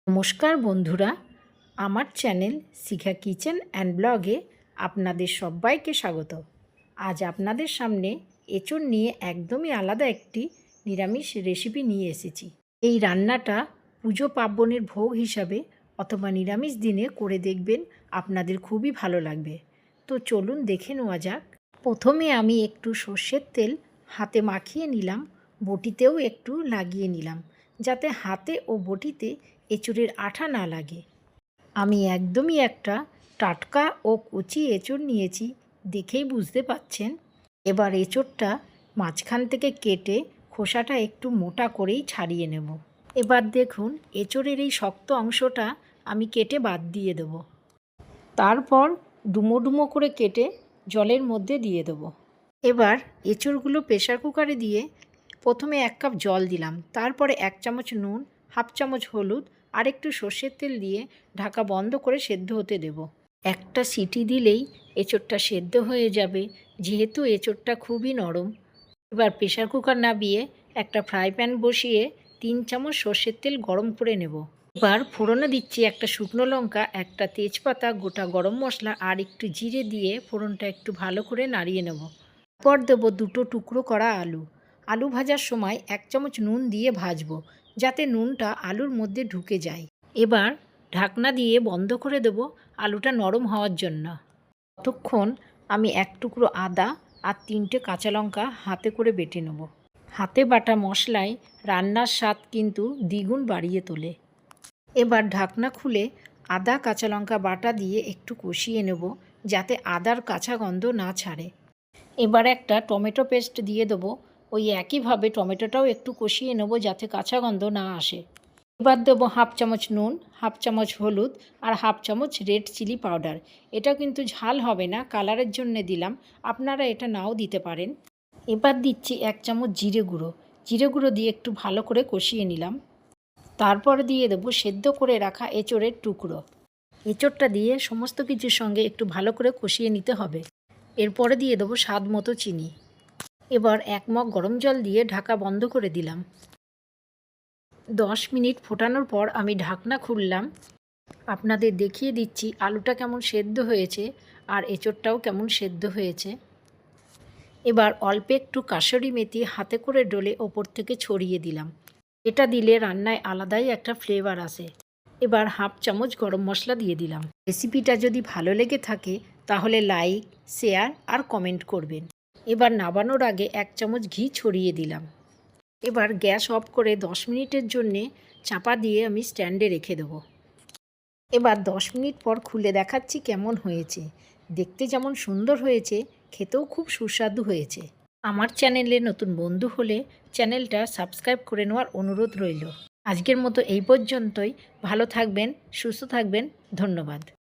নমস্কার বন্ধুরা, আমার চ্যানেল শিখা কিচেন অ্যান্ড ব্লগে আপনাদের সবাইকে স্বাগত। আজ আপনাদের সামনে এঁচোড় নিয়ে একদমই আলাদা একটি নিরামিষ রেসিপি নিয়ে এসেছি। এই রান্নাটা পুজো পার্বণের ভোগ হিসাবে অথবা নিরামিষ দিনে করে দেখবেন, আপনাদের খুবই ভালো লাগবে। তো চলুন দেখে নেওয়া যাক। প্রথমে আমি একটু সর্ষের তেল হাতে মাখিয়ে নিলাম, বটিতেও একটু লাগিয়ে নিলাম, যাতে হাতে ও বটিতে এঁচোড়ের আঠা না লাগে। আমি একদমই একটা টাটকা ও কচি এঁচোড় নিয়েছি, দেখেই বুঝতে পাচ্ছেন। এবার এঁচোড়টা মাঝখান থেকে কেটে খোসাটা একটু মোটা করেই ছাড়িয়ে নেব। এবার দেখুন, এঁচোড়ের এই শক্ত অংশটা আমি কেটে বাদ দিয়ে দেব। তারপর ডুমো ডুমো করে কেটে জলের মধ্যে দিয়ে দেব। এবার এঁচোড়গুলো প্রেসার কুকারে দিয়ে প্রথমে 1 কাপ জল দিলাম, তারপরে 1 চামচ নুন, হাফ চামচ হলুদ আর একটু সর্ষের তেল দিয়ে ঢাকা বন্ধ করে সেদ্ধ হতে দেব। একটা সিটি দিলেই এঁচোড়টা সেদ্ধ হয়ে যাবে, যেহেতু এঁচোড়টা খুবই নরম। এবার প্রেসার কুকার নামিয়ে একটা ফ্রাই প্যান বসিয়ে 3 চামচ সর্ষের তেল গরম করে নেব। এবার ফোড়নে দিচ্ছি একটা শুকনো লঙ্কা, একটা তেজপাতা, গোটা গরম মশলা আর একটু জিরে দিয়ে ফোড়নটা একটু ভালো করে নাড়িয়ে নেব। তারপর দেবো 2 টুকরো করা আলু। আলু ভাজার সময় 1 চামচ নুন দিয়ে ভাজবো, যাতে নুনটা আলুর মধ্যে ঢুকে যায়। এবার ঢাকনা দিয়ে বন্ধ করে দেব আলুটা নরম হওয়ার জন্য। ততক্ষণ আমি 1 টুকরো আদা আর 3টে কাঁচা লঙ্কা হাতে করে বেটে নেব। হাতে বাটা মশলায় রান্নার স্বাদ কিন্তু দ্বিগুণ বাড়িয়ে তোলে। এবার ঢাকনা খুলে আদা কাঁচা লঙ্কা বাটা দিয়ে একটু কষিয়ে নেব, যাতে আদার কাঁচা গন্ধ না ছাড়ে। এবার একটা টমেটো পেস্ট দিয়ে দেবো। ওই একইভাবে টমেটোটাও একটু কষিয়ে নেব, যাতে কাঁচা গন্ধ না আসে। এবার দেবো হাফ চামচ নুন, হাফ চামচ হলুদ আর হাফ চামচ রেড চিলি পাউডার। এটা কিন্তু ঝাল হবে না, কালারের জন্যে দিলাম, আপনারা এটা নাও দিতে পারেন। এবার দিচ্ছি 1 চামচ জিরে গুঁড়ো। জিরে গুঁড়ো দিয়ে একটু ভালো করে কষিয়ে নিলাম। তারপর দিয়ে দেবো সেদ্ধ করে রাখা এঁচোড়ের টুকরো। এঁচোড়টা দিয়ে সমস্ত কিছুর সঙ্গে একটু ভালো করে কষিয়ে নিতে হবে। এরপরে দিয়ে দেবো স্বাদ মতো চিনি। এবার 1 মগ গরম জল দিয়ে ঢাকা বন্ধ করে দিলাম। 10 মিনিট ফোটানোর পর আমি ঢাকনা খুললাম। আপনাদের দেখিয়ে দিচ্ছি আলুটা কেমন সেদ্ধ হয়েছে আর এঁচোড়টাও কেমন সেদ্ধ হয়েছে। এবার অল্প একটু কাসুরি মেথি হাতে করে ডলে ওপর থেকে ছড়িয়ে দিলাম। এটা দিলে রান্নায় আলাদাই একটা ফ্লেভার আসে। এবার হাফ চামচ গরম মশলা দিয়ে দিলাম। রেসিপিটা যদি ভালো লেগে থাকে তাহলে লাইক, শেয়ার আর কমেন্ট করবেন। এবার নামানোর আগে 1 চামচ ঘি ছড়িয়ে দিলাম। এবার গ্যাস অফ করে 10 মিনিটের জন্যে চাপা দিয়ে আমি স্ট্যান্ডে রেখে দেবো। এবার 10 মিনিট পর খুলে দেখাচ্ছি কেমন হয়েছে। দেখতে যেমন সুন্দর হয়েছে, খেতেও খুব সুস্বাদু হয়েছে। আমার চ্যানেলে নতুন বন্ধু হলে চ্যানেলটা সাবস্ক্রাইব করে নেওয়ার অনুরোধ রইল। আজকের মতো এই পর্যন্তই। ভালো থাকবেন, সুস্থ থাকবেন। ধন্যবাদ।